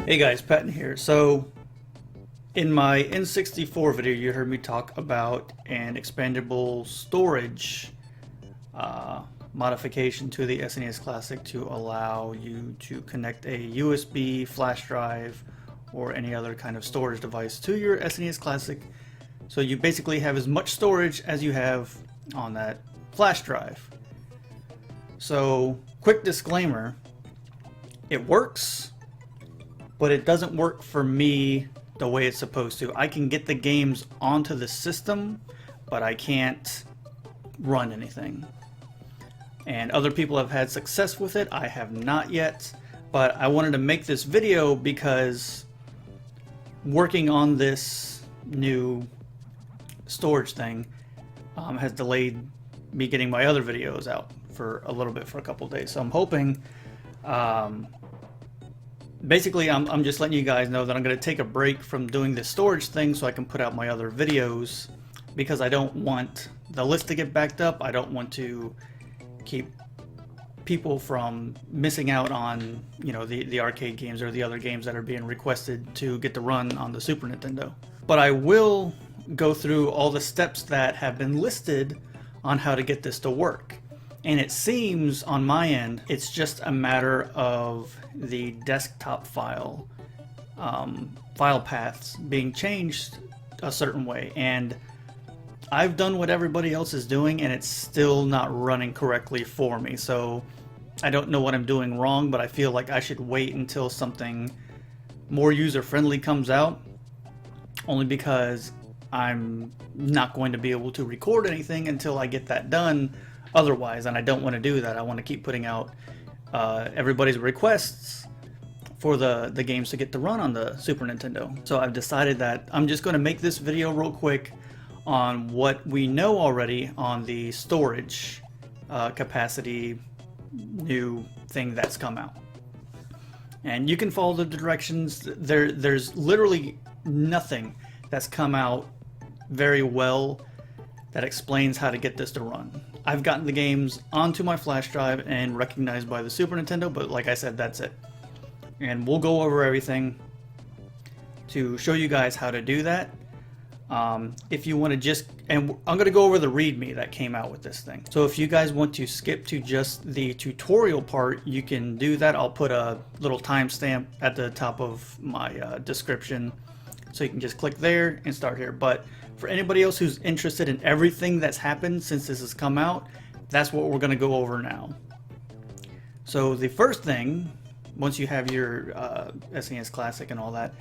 Hey guys, Patton here. So in my N64 video you heard me talk about an expandable storage modification to the SNES Classic to allow you to connect a USB flash drive or any other kind of storage device to your SNES Classic, so you basically have as much storage as you have on that flash drive. So quick disclaimer, it works, but it doesn't work for me the way it's supposed to. I can get the games onto the system, but I can't run anything. And other people have had success with it. I have not yet, but I wanted to make this video because working on this new storage thing has delayed me getting my other videos out for a little bit, for a couple days. So I'm hoping, basically I'm just letting you guys know that I'm going to take a break from doing this storage thing so I can put out my other videos, because I don't want the list to get backed up. I don't want to keep people from missing out on, you know, the arcade games or the other games that are being requested to get to run on the Super Nintendo. But I will go through all the steps that have been listed on how to get this to work. And it seems on my end it's just a matter of the desktop file paths being changed a certain way, and I've done what everybody else is doing and it's still not running correctly for me. So I don't know what I'm doing wrong, but I feel like I should wait until something more user-friendly comes out, only because I'm not going to be able to record anything until I get that done otherwise, and I don't want to do that. I want to keep putting out everybody's requests for the games to get to run on the Super Nintendo. So I've decided that I'm just going to make this video real quick on what we know already on the storage capacity new thing that's come out. And you can follow the directions. There's literally nothing that's come out very well that explains how to get this to run. I've gotten the games onto my flash drive and recognized by the Super Nintendo, but like I said, that's it. And we'll go over everything to show you guys how to do that. If you want to just, and I'm going to go over the Readme that came out with this thing. So if you guys want to skip to just the tutorial part, you can do that. I'll put a little timestamp at the top of my description, so you can just click there and start here. But for anybody else who's interested in everything that's happened since this has come out, that's what we're going to go over now. So the first thing, once you have your SNES Classic and all that,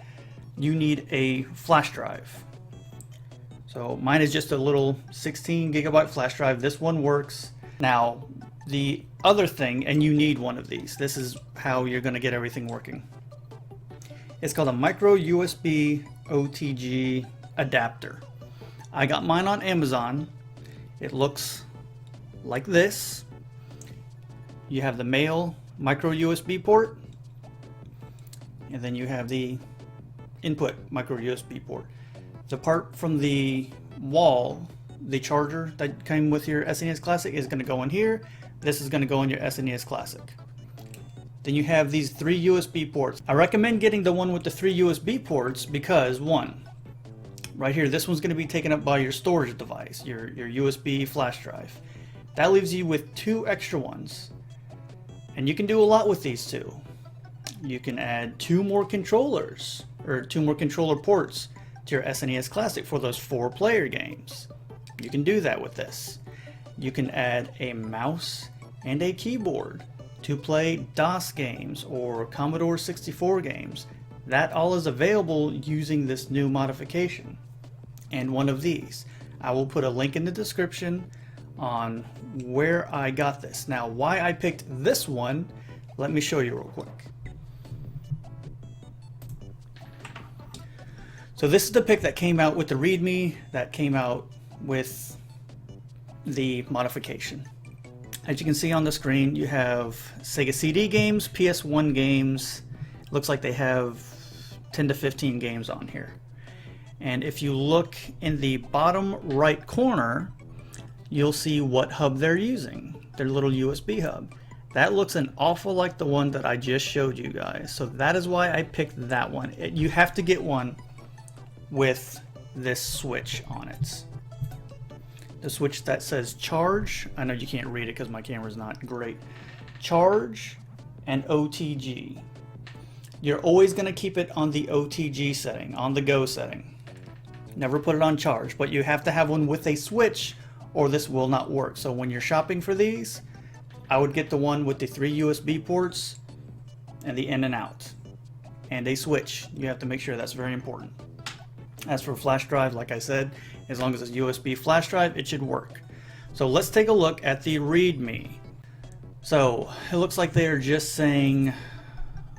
you need a flash drive. So mine is just a little 16 gigabyte flash drive. This one works. Now the other thing, and you need one of these, this is how you're going to get everything working. It's called a micro USB OTG adapter. I got mine on Amazon. It looks like this. You have the male micro USB port, and then you have the input micro USB port. The part from the wall, the charger that came with your SNES Classic, is going to go in here. This is going to go in your SNES Classic. Then you have these 3 USB ports. I recommend getting the one with the 3 USB ports because, one, right here, this one's going to be taken up by your storage device, your USB flash drive. That leaves you with 2 extra ones. And you can do a lot with these 2. You can add 2 more controllers, or 2 more controller ports to your SNES Classic for those 4-player games. You can do that with this. You can add a mouse and a keyboard to play DOS games or Commodore 64 games. That all is available using this new modification. And one of these. I will put a link in the description on where I got this. Now, why I picked this one, let me show you real quick. So this is the pick that came out with the Readme, that came out with the modification. As you can see on the screen, you have Sega CD games, PS1 games. Looks like they have 10 to 15 games on here. And if you look in the bottom right corner, you'll see what hub they're using, their little USB hub. That looks an awful like the one that I just showed you guys. So that is why I picked that one. You have to get one with this switch on it. The switch that says charge. I know you can't read it because my camera's not great. Charge and OTG. You're always going to keep it on the OTG setting, on the go setting. Never put it on charge, but you have to have one with a switch or this will not work. So when you're shopping for these, I would get the one with the 3 USB ports and the in and out. And a switch. You have to make sure that's very important. As for flash drive, like I said, as long as it's USB flash drive, it should work. So let's take a look at the Readme. So it looks like they're just saying,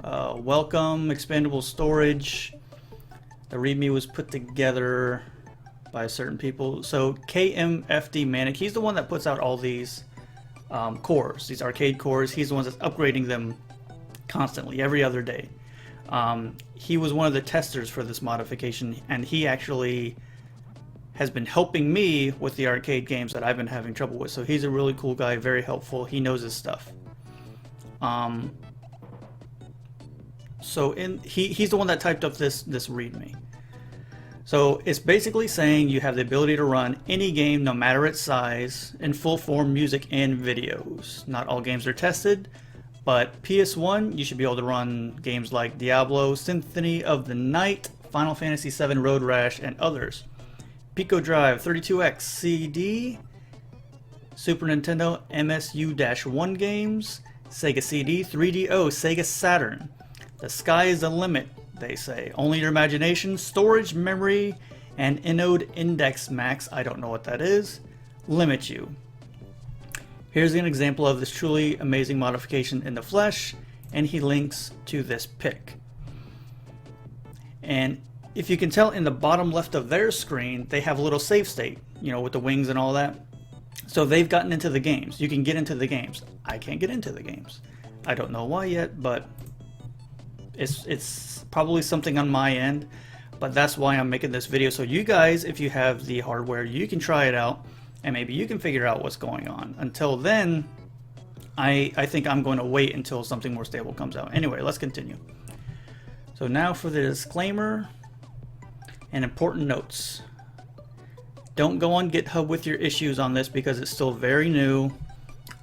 welcome, expandable storage. The Readme was put together by certain people. So KMFD Manic, he's the one that puts out all these cores, these arcade cores. He's the one that's upgrading them constantly, every other day. He was one of the testers for this modification, and he actually has been helping me with the arcade games that I've been having trouble with. So he's a really cool guy, very helpful. He knows his stuff. He's the one that typed up this Readme. So it's basically saying you have the ability to run any game, no matter its size, in full form music and videos. Not all games are tested, but PS1, you should be able to run games like Diablo, Symphony of the Night, Final Fantasy VII Road Rash, and others. Pico Drive, 32X CD, Super Nintendo MSU-1 games, Sega CD, 3DO, Sega Saturn. The sky is the limit, they say. Only your imagination, storage, memory, and Inode Index Max, I don't know what that is, limit you. Here's an example of this truly amazing modification in the flesh, and he links to this pic. And if you can tell in the bottom left of their screen, they have a little save state, you know, with the wings and all that. So they've gotten into the games. You can get into the games. I can't get into the games. I don't know why yet, but it's probably something on my end. But that's why I'm making this video. So you guys, if you have the hardware, you can try it out, and maybe you can figure out what's going on. Until then, I think I'm going to wait until something more stable comes out. Anyway, let's continue. So now for the disclaimer and important notes. Don't go on GitHub with your issues on this because it's still very new.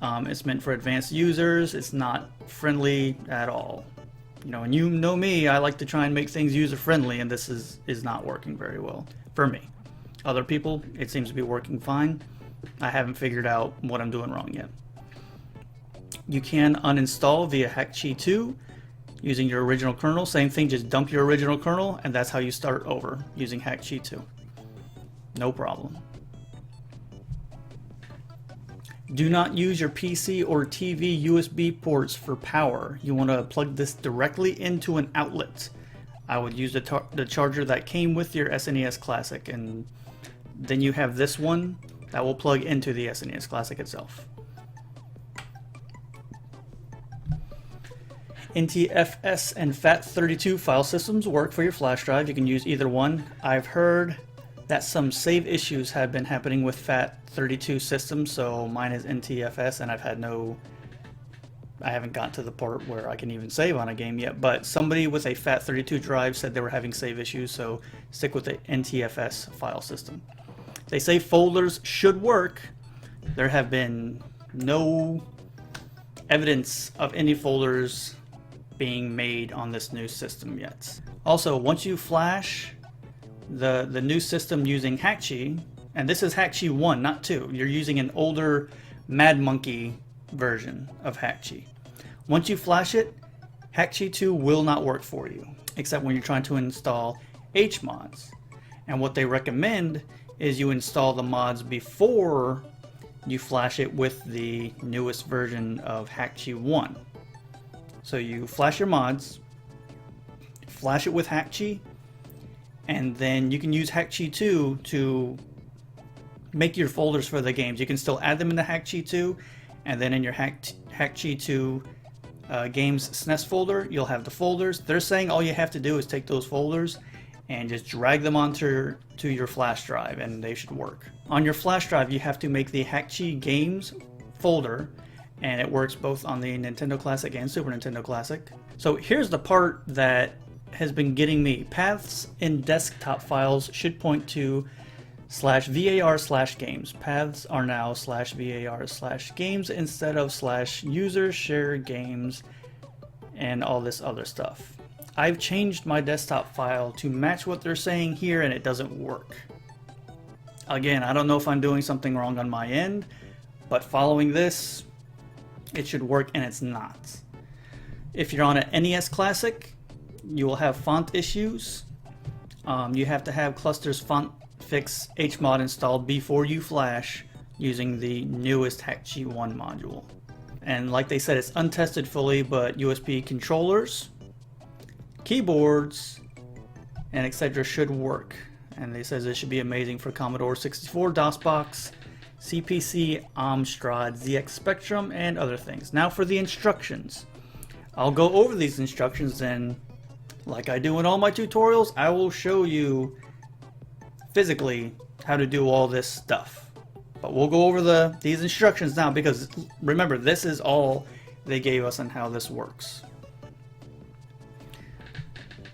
It's meant for advanced users. It's not friendly at all. You know, and you know me, I like to try and make things user friendly, and this is not working very well for me. Other people, it seems to be working fine. I haven't figured out what I'm doing wrong yet. You can uninstall via Hakchi 2 using your original kernel. Same thing, just dump your original kernel, and that's how you start over using Hakchi 2. No problem. Do not use your PC or TV USB ports for power. You want to plug this directly into an outlet. I would use the charger that came with your SNES Classic, and then you have this one that will plug into the SNES Classic itself. NTFS and FAT32 file systems work for your flash drive. You can use either one. I've heard that some save issues have been happening with FAT32 systems, so mine is NTFS, and I haven't gotten to the part where I can even save on a game yet, but somebody with a FAT32 drive said they were having save issues, so stick with the NTFS file system. They say folders should work. There have been no evidence of any folders being made on this new system yet. Also, once you flash the new system using Hakchi, and this is Hakchi 1, not 2. You're using an older Mad Monkey version of Hakchi. Once you flash it, Hakchi 2 will not work for you, except when you're trying to install HMods. And what they recommend is you install the mods before you flash it with the newest version of Hakchi 1. So you flash your mods, flash it with Hakchi, and then you can use Hakchi 2 to make your folders for the games. You can still add them in the Hakchi 2, and then in your Hakchi 2 games SNES folder, you'll have the folders. They're saying all you have to do is take those folders and just drag them onto your flash drive, and they should work. On your flash drive, you have to make the Hakchi games folder, and it works both on the Nintendo Classic and Super Nintendo Classic. So here's the part that has been getting me. Paths in desktop files should point to /var/games. Paths are now /var/games instead of /user share games and all this other stuff. I've changed my desktop file to match what they're saying here, and it doesn't work. Again, I don't know if I'm doing something wrong on my end, but following this, it should work, and it's not. If you're on an NES Classic, you will have font issues. You have to have Cluster's Font Fix HMod installed before you flash using the newest Hakchi 1 module. And like they said, it's untested fully, but USB controllers, keyboards, and etc. should work. And they says it should be amazing for Commodore 64, DOSBox, CPC, Amstrad, ZX Spectrum, and other things. Now for the instructions. I'll go over these instructions, and like I do in all my tutorials, I will show you physically how to do all this stuff. But we'll go over these instructions now, because remember, this is all they gave us on how this works.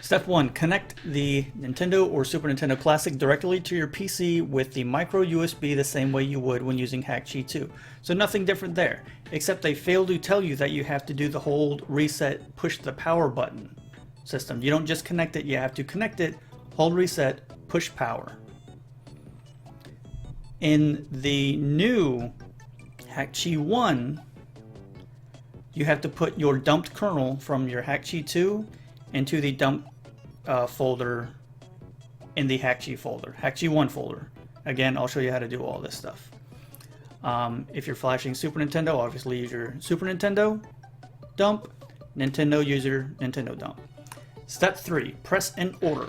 Step 1. Connect the Nintendo or Super Nintendo Classic directly to your PC with the micro USB the same way you would when using Hakchi 2. So nothing different there, except they failed to tell you that you have to do the hold, reset, push the power button system. You don't just connect it, you have to connect it, hold reset, push power. In the new Hakchi 1, you have to put your dumped kernel from your Hakchi 2 into the dump folder in the Hakchi folder, Hakchi 1 folder. Again, I'll show you how to do all this stuff. If you're flashing Super Nintendo, obviously use your Super Nintendo dump, Nintendo use your Nintendo dump. Step 3, press in order.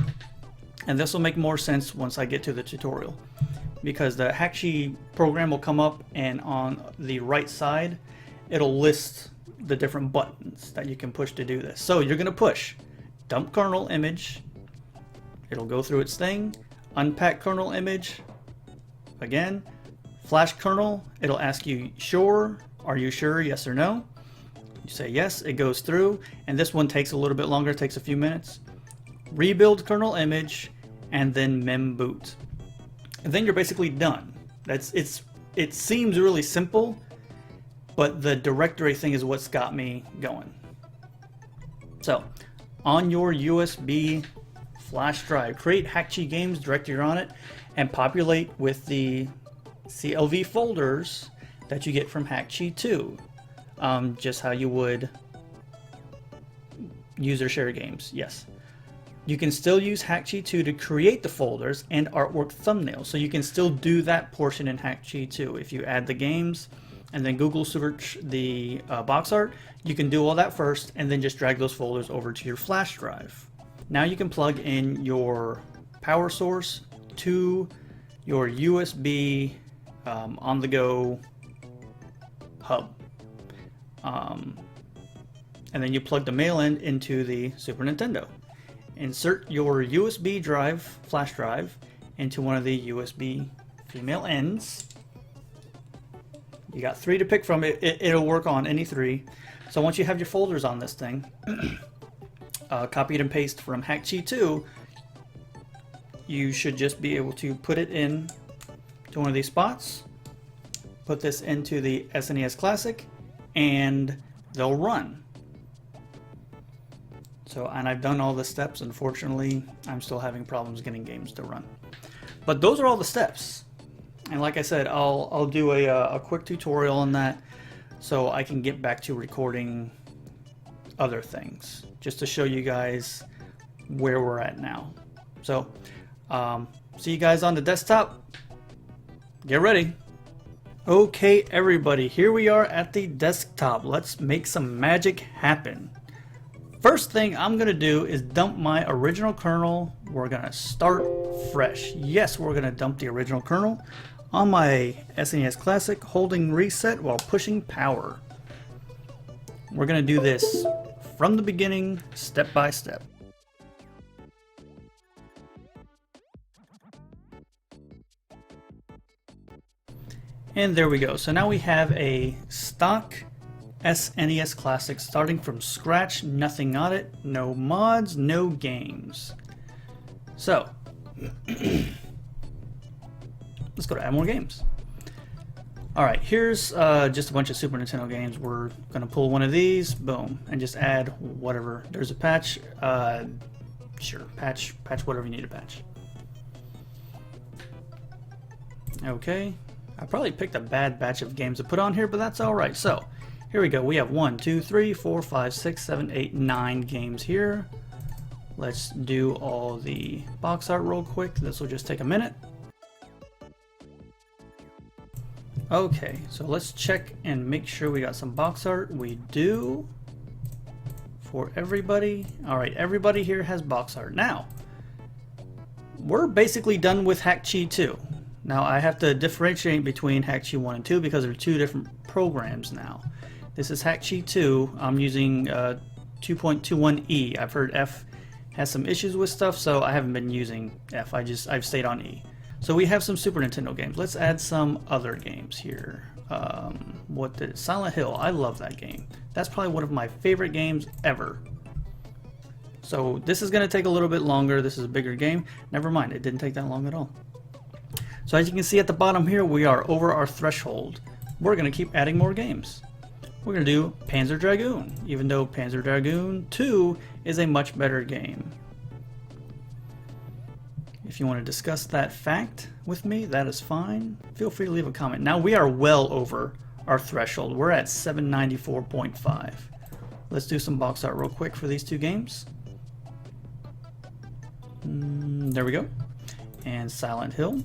And this will make more sense once I get to the tutorial, because the Hakchi program will come up, and on the right side it'll list the different buttons that you can push to do this. So you're going to push dump kernel image, it'll go through its thing, unpack kernel image, again, flash kernel, it'll ask you sure, are you sure, yes or no? You say yes, it goes through, and this one takes a little bit longer, it takes a few minutes. Rebuild kernel image, and then mem boot. And then you're basically done. It seems really simple, but the directory thing is what's got me going. So, on your USB flash drive, create Hakchi Games directory on it, and populate with the CLV folders that you get from Hakchi 2. Just how you would user share games, yes. You can still use Hakchi 2 to create the folders and artwork thumbnails, so you can still do that portion in Hakchi 2. If you add the games and then Google search the box art, you can do all that first and then just drag those folders over to your flash drive. Now you can plug in your power source to your USB on-the-go hub. And then you plug the male end into the Super Nintendo. Insert your USB drive, flash drive, into one of the USB female ends. You got 3 to pick from. It'll work on any 3. So once you have your folders on this thing, copy it and paste from Hakchi 2, you should just be able to put it in to one of these spots, put this into the SNES Classic, and they'll run. So, and I've done all the steps. Unfortunately, I'm still having problems getting games to run. But those are all the steps. And like I said, I'll do a quick tutorial on that so I can get back to recording other things, just to show you guys where we're at now. So, see you guys on the desktop. Get ready. Okay, everybody, here we are at the desktop. Let's make some magic happen. First thing I'm going to do is dump my original kernel. We're going to start fresh. Yes, we're going to dump the original kernel on my SNES Classic, holding reset while pushing power. We're going to do this from the beginning, step by step. And there we go. So now we have a stock SNES Classic, starting from scratch, nothing on it, no mods, no games. So, let's go to add more games. Alright, here's just a bunch of Super Nintendo games. We're going to pull one of these, boom, and just add whatever. There's a patch, sure, patch whatever you need to patch. Okay, I probably picked a bad batch of games to put on here, but that's alright. So, here we go. We have 1, 2, 3, 4, 5, 6, 7, 8, 9 games here. Let's do all the box art real quick. This will just take a minute. Okay, so let's check and make sure we got some box art. We do. For everybody. Alright, everybody here has box art. Now, we're basically done with Hakchi 2. Now, I have to differentiate between Hakchi 1 and 2 because they're two different programs now. This is Hakchi 2. I'm using 2.21e. I've heard F has some issues with stuff, so I haven't been using F. I've stayed on E. So we have some Super Nintendo games. Let's add some other games here. Silent Hill. I love that game. That's probably one of my favorite games ever. So this is going to take a little bit longer. This is a bigger game. Never mind, it didn't take that long at all. So as you can see at the bottom here, we are over our threshold. We're going to keep adding more games. We're going to do Panzer Dragoon, even though Panzer Dragoon 2 is a much better game. If you want to discuss that fact with me, that is fine. Feel free to leave a comment. Now we are well over our threshold. We're at 794.5. Let's do some box art real quick for these two games. There we go. And Silent Hill.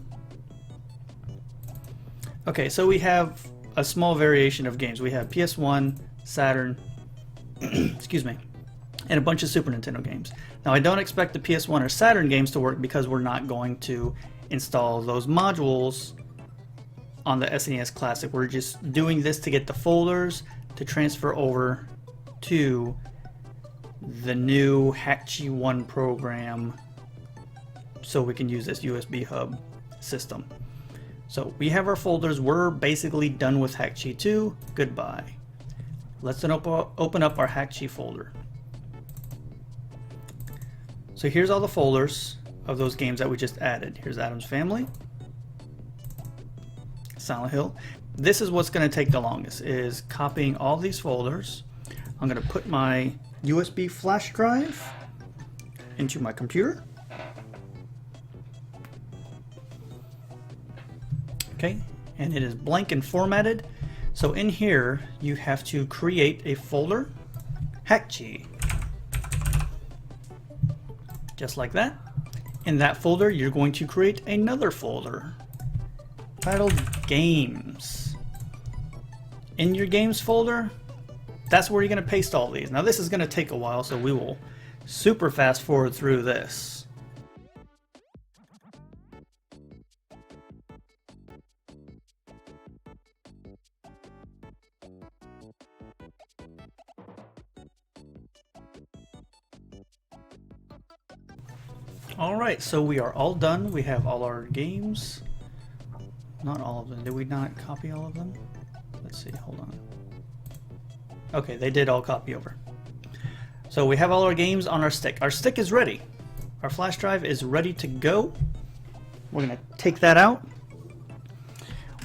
Okay, so we have a small variation of games. We have PS1, Saturn, excuse me, and a bunch of Super Nintendo games. Now I don't expect the PS1 or Saturn games to work because we're not going to install those modules on the SNES Classic. We're just doing this to get the folders to transfer over to the new Hakchi 1 program so we can use this USB hub system. So we have our folders. We're basically done with Hakchi 2. Goodbye. Let's then open up our Hakchi folder. So here's all the folders of those games that we just added. Here's Adam's Family, Silent Hill. This is what's going to take the longest, is copying all these folders. I'm going to put my USB flash drive into my computer. Okay, and it is blank and formatted. So in here, you have to create a folder, Hakchi. Just like that. In that folder, you're going to create another folder titled Games. In your Games folder, that's where you're going to paste all these. Now this is going to take a while, so we will super fast forward through this. Alright, so we are all done. We have all our games. Not all of them. Did we not copy all of them? Let's see, hold on. Okay, they did all copy over. So we have all our games on our stick. Our stick is ready. Our flash drive is ready to go. We're going to take that out.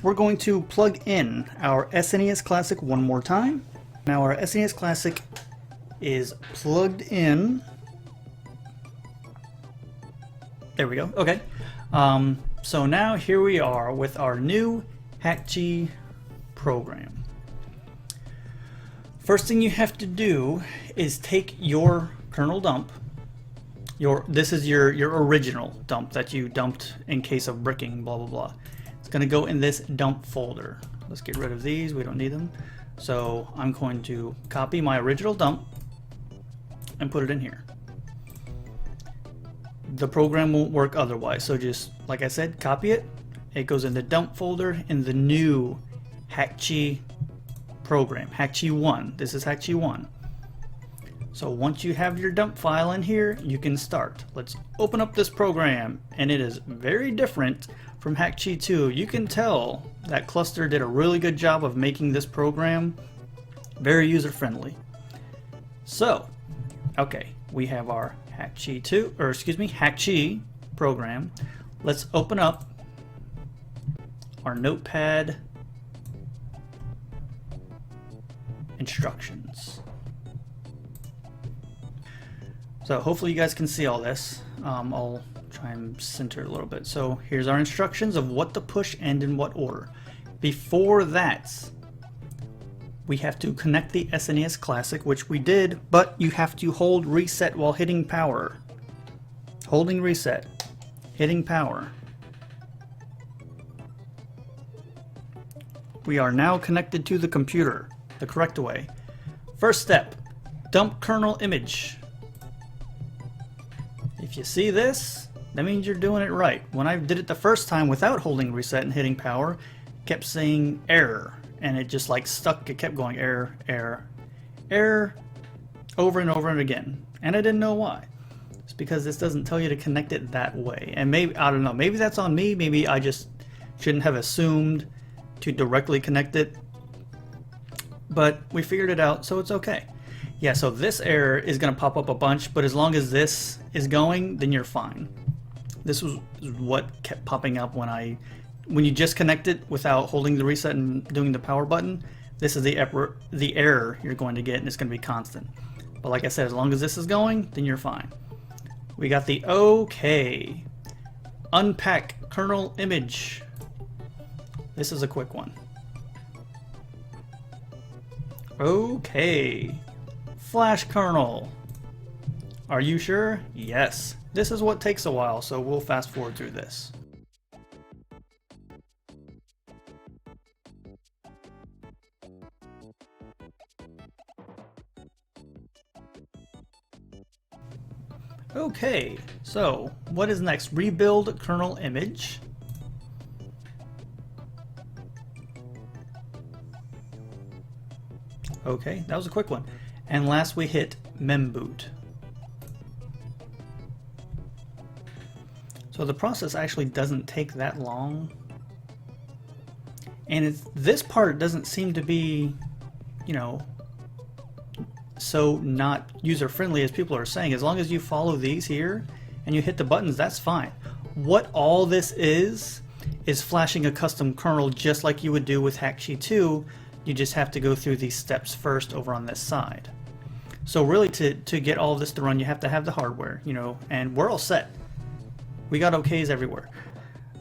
We're going to plug in our SNES Classic one more time. Now our SNES Classic is plugged in. There we go. Okay. So now here we are with our new Hakchi program. First thing you have to do is take your kernel dump. This is your original dump that you dumped in case of bricking, blah, blah, blah. It's going to go in this dump folder. Let's get rid of these. We don't need them. So I'm going to copy my original dump and put it in here. The program won't work otherwise, so just like I said, copy it. It goes in the dump folder in the new Hakchi program, Hakchi 1. This is Hakchi 1. So once you have your dump file in here, you can start. Let's open up this program, and it is very different from Hakchi 2. You can tell that Cluster did a really good job of making this program Very user-friendly. So, okay, we have our Hakchi program. Let's open up our notepad instructions. So hopefully you guys can see all this. I'll try and center it a little bit. So here's our instructions of what to push and in what order. Before that, we have to connect the SNES Classic, which we did, but you have to hold reset while hitting power. Holding reset, hitting power. We are now connected to the computer the correct way. First step, dump kernel image. If you see this, that means you're doing it right. When I did it the first time without holding reset and hitting power, it kept saying error, and it just like stuck. It kept going error, error, error, over and over and again, and I didn't know why. It's because this doesn't tell you to connect it that way, and maybe, I don't know, maybe that's on me. Maybe I just shouldn't have assumed to directly connect it, but we figured it out, so it's okay. Yeah, so this error is going to pop up a bunch, but as long as this is going, then you're fine. This was what kept popping up when you just connect it without holding the reset and doing the power button. This is the error you're going to get, and it's going to be constant. But like I said, as long as this is going, then you're fine. We got the OK. Unpack kernel image. This is a quick one. Okay. Flash kernel. Are you sure? Yes. This is what takes a while, so we'll fast forward through this. Okay, so what is next? Rebuild kernel image. Okay, that was a quick one. And last we hit memboot. So the process actually doesn't take that long. And this part doesn't seem to be, you know, so not user-friendly as people are saying. As long as you follow these here and you hit the buttons, that's fine. What all this is flashing a custom kernel just like you would do with Hakchi 2. You just have to go through these steps first over on this side. So really to get all of this to run, you have to have the hardware, you know, and we're all set. We got OKs everywhere.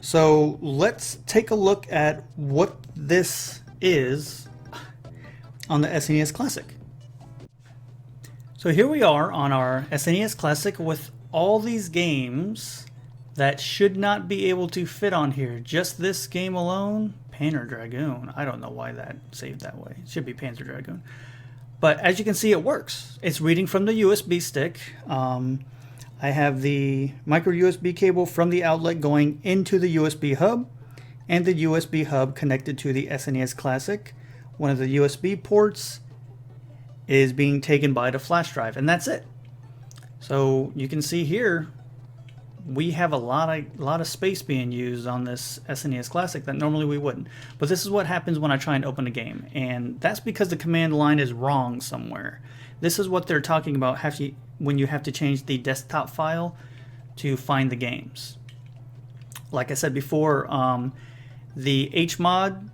So let's take a look at what this is on the SNES Classic. So here we are on our SNES Classic with all these games that should not be able to fit on here. Just this game alone, Panzer Dragoon. I don't know why that saved that way. It should be Panzer Dragoon. But as you can see, it works. It's reading from the USB stick. I have the micro USB cable from the outlet going into the USB hub, and the USB hub connected to the SNES Classic. One of the USB ports is being taken by the flash drive, and that's it. So you can see here, we have a lot of space being used on this SNES Classic that normally we wouldn't. But this is what happens when I try and open a game, and that's because the command line is wrong somewhere. This is what they're talking about when you have to change the desktop file to find the games. Like I said before, the HMOD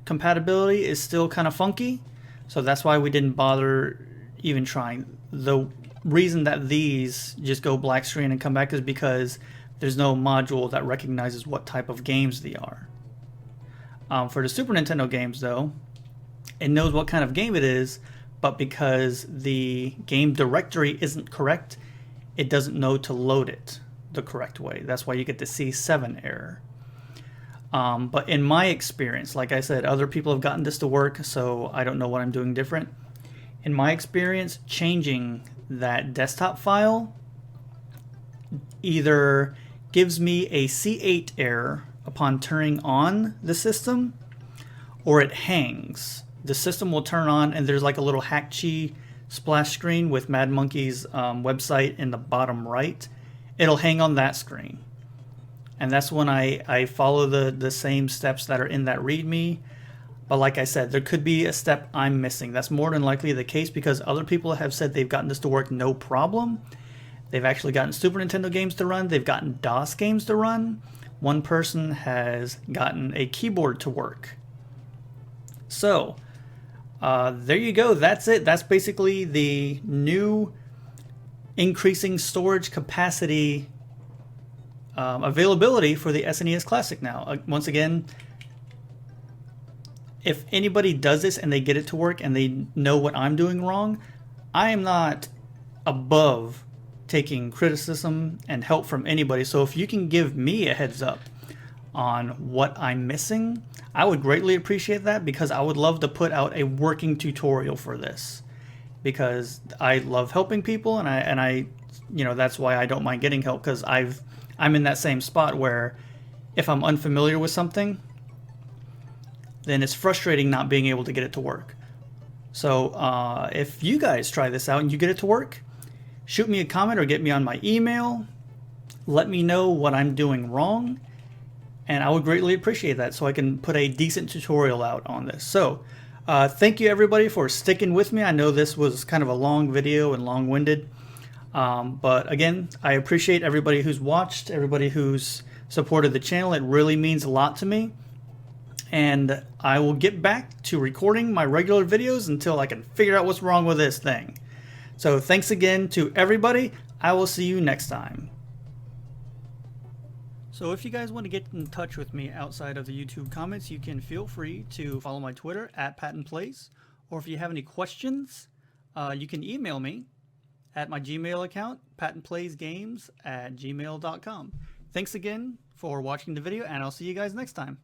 compatibility is still kind of funky, so that's why we didn't bother even trying. The reason that these just go black screen and come back is because there's no module that recognizes what type of games they are. For the Super Nintendo games though, it knows what kind of game it is, but because the game directory isn't correct, it doesn't know to load it the correct way. That's why you get the C7 error. But in my experience, like I said, other people have gotten this to work, so I don't know what I'm doing different. In my experience, changing that desktop file either gives me a C8 error upon turning on the system, or it hangs. The system will turn on and there's like a little Hakchi splash screen with Mad Monkey's website in the bottom right. It'll hang on that screen. And that's when I follow the same steps that are in that Readme. But like I said, there could be a step I'm missing. That's more than likely the case because other people have said they've gotten this to work no problem. They've actually gotten Super Nintendo games to run. They've gotten DOS games to run. One person has gotten a keyboard to work. So, there you go. That's it. That's basically the new increasing storage capacity availability for the SNES Classic now. Once again, if anybody does this and they get it to work and they know what I'm doing wrong, I am not above taking criticism and help from anybody. So if you can give me a heads up on what I'm missing, I would greatly appreciate that, because I would love to put out a working tutorial for this, because I love helping people, and I you know, that's why I don't mind getting help, because I'm in that same spot where if I'm unfamiliar with something, then it's frustrating not being able to get it to work. So if you guys try this out and you get it to work, shoot me a comment or get me on my email. Let me know what I'm doing wrong, and I would greatly appreciate that so I can put a decent tutorial out on this. So thank you everybody for sticking with me. I know this was kind of a long video and long-winded, but again, I appreciate everybody who's watched, everybody who's supported the channel. It really means a lot to me. And I will get back to recording my regular videos until I can figure out what's wrong with this thing. So thanks again to everybody. I will see you next time. So if you guys want to get in touch with me outside of the YouTube comments, you can feel free to follow my Twitter at PattonPlays. Or if you have any questions, you can email me at my Gmail account, PattonPlaysGames@gmail.com. Thanks again for watching the video, and I'll see you guys next time.